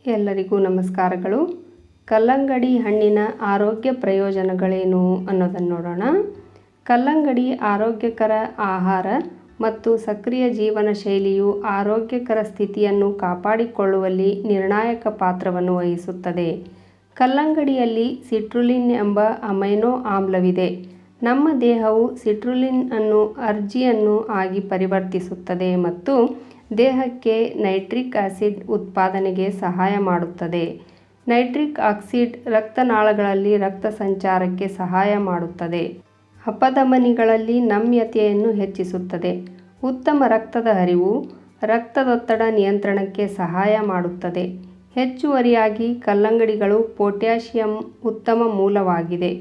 ಎಲ್ಲರಿಗೂ ನಮಸ್ಕಾರಗಳು. ಕಲ್ಲಂಗಡಿ ಹಣ್ಣಿನ ಆರೋಗ್ಯ ಪ್ರಯೋಜನಗಳೇನು ಅನ್ನೋದನ್ನು ನೋಡೋಣ. ಕಲ್ಲಂಗಡಿ ಆರೋಗ್ಯಕರ ಆಹಾರ ಮತ್ತು ಸಕ್ರಿಯ ಜೀವನ ಶೈಲಿಯು ಆರೋಗ್ಯಕರ ಸ್ಥಿತಿಯನ್ನು ಕಾಪಾಡಿಕೊಳ್ಳುವಲ್ಲಿ ನಿರ್ಣಾಯಕ ಪಾತ್ರವನ್ನು ವಹಿಸುತ್ತದೆ. ಕಲ್ಲಂಗಡಿಯಲ್ಲಿ ಸಿಟ್ರುಲಿನ್ ಎಂಬ ಅಮೈನೋ ಆಮ್ಲವಿದೆ. ನಮ್ಮ ದೇಹವು ಸಿಟ್ರುಲಿನ್ ಅನ್ನು ಅರ್ಜಿಯನ್ನು ಆಗಿ ಪರಿವರ್ತಿಸುತ್ತದೆ ಮತ್ತು ದೇಹಕ್ಕೆ ನೈಟ್ರಿಕ್ ಆಸಿಡ್ ಉತ್ಪಾದನೆಗೆ ಸಹಾಯ ಮಾಡುತ್ತದೆ. ನೈಟ್ರಿಕ್ ಆಕ್ಸೈಡ್ ರಕ್ತನಾಳಗಳಲ್ಲಿ ರಕ್ತ ಸಂಚಾರಕ್ಕೆ ಸಹಾಯ ಮಾಡುತ್ತದೆ. ಅಪಧಮನಿಗಳಲ್ಲಿ ನಮ್ಯತೆಯನ್ನು ಹೆಚ್ಚಿಸುತ್ತದೆ. ಉತ್ತಮ ರಕ್ತದ ಹರಿವು, ರಕ್ತದೊತ್ತಡ ನಿಯಂತ್ರಣಕ್ಕೆ ಸಹಾಯ ಮಾಡುತ್ತದೆ. ಹೆಚ್ಚುವರಿಯಾಗಿ ಕಲ್ಲಂಗಡಿಗಳು ಪೊಟ್ಯಾಷಿಯಂ ಉತ್ತಮ ಮೂಲವಾಗಿದೆ.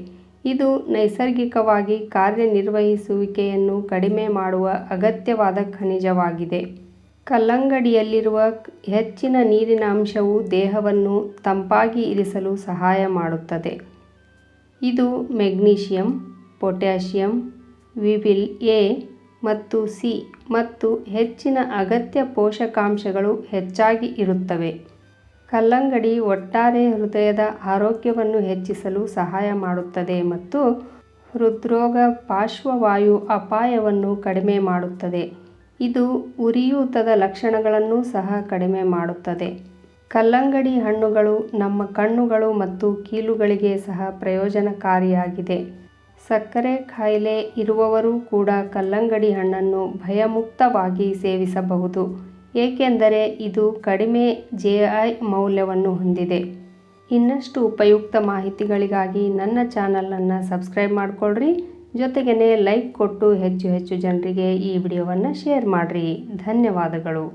ಇದು ನೈಸರ್ಗಿಕವಾಗಿ ಕಾರ್ಯನಿರ್ವಹಿಸುವಿಕೆಯನ್ನು ಕಡಿಮೆ ಮಾಡುವ ಅಗತ್ಯವಾದ ಖನಿಜವಾಗಿದೆ. ಕಲ್ಲಂಗಡಿಯಲ್ಲಿರುವ ಹೆಚ್ಚಿನ ನೀರಿನ ಅಂಶವು ದೇಹವನ್ನು ತಂಪಾಗಿ ಇರಿಸಲು ಸಹಾಯ ಮಾಡುತ್ತದೆ. ಇದು ಮೆಗ್ನೀಷಿಯಂ, ಪೊಟ್ಯಾಷಿಯಂ, ವಿಟಮಿನ್ ಎ ಮತ್ತು ಸಿ ಮತ್ತು ಹೆಚ್ಚಿನ ಅಗತ್ಯ ಪೋಷಕಾಂಶಗಳು ಹೆಚ್ಚಾಗಿ ಇರುತ್ತವೆ. ಕಲ್ಲಂಗಡಿ ಒಟ್ಟಾರೆ ಹೃದಯದ ಆರೋಗ್ಯವನ್ನು ಹೆಚ್ಚಿಸಲು ಸಹಾಯ ಮಾಡುತ್ತದೆ ಮತ್ತು ಹೃದ್ರೋಗ ಪಾರ್ಶ್ವವಾಯು ಅಪಾಯವನ್ನು ಕಡಿಮೆ ಮಾಡುತ್ತದೆ. ಇದು ಉರಿಯೂತದ ಲಕ್ಷಣಗಳನ್ನು ಸಹ ಕಡಿಮೆ ಮಾಡುತ್ತದೆ. ಕಲ್ಲಂಗಡಿ ಹಣ್ಣುಗಳು ನಮ್ಮ ಕಣ್ಣುಗಳು ಮತ್ತು ಕೀಲುಗಳಿಗೆ ಸಹ ಪ್ರಯೋಜನಕಾರಿಯಾಗಿದೆ. ಸಕ್ಕರೆ ಕಾಯಿಲೆ ಇರುವವರು ಕೂಡ ಕಲ್ಲಂಗಡಿ ಹಣ್ಣನ್ನು ಭಯಮುಕ್ತವಾಗಿ ಸೇವಿಸಬಹುದು, ಏಕೆಂದರೆ ಇದು ಕಡಿಮೆ GI ಮೌಲ್ಯವನ್ನು ಹೊಂದಿದೆ. ಇನ್ನಷ್ಟು ಉಪಯುಕ್ತ ಮಾಹಿತಿಗಳಿಗಾಗಿ ನನ್ನ ಚಾನಲನ್ನು ಸಬ್ಸ್ಕ್ರೈಬ್ ಮಾಡಿಕೊಳ್ಳ್ರಿ. ಜೊತೆಗೇ ಲೈಕ್ ಕೊಟ್ಟು ಹೆಚ್ಚು ಜನರಿಗೆ ಈ ವಿಡಿಯೋವನ್ನು ಶೇರ್ ಮಾಡಿರಿ. ಧನ್ಯವಾದಗಳು.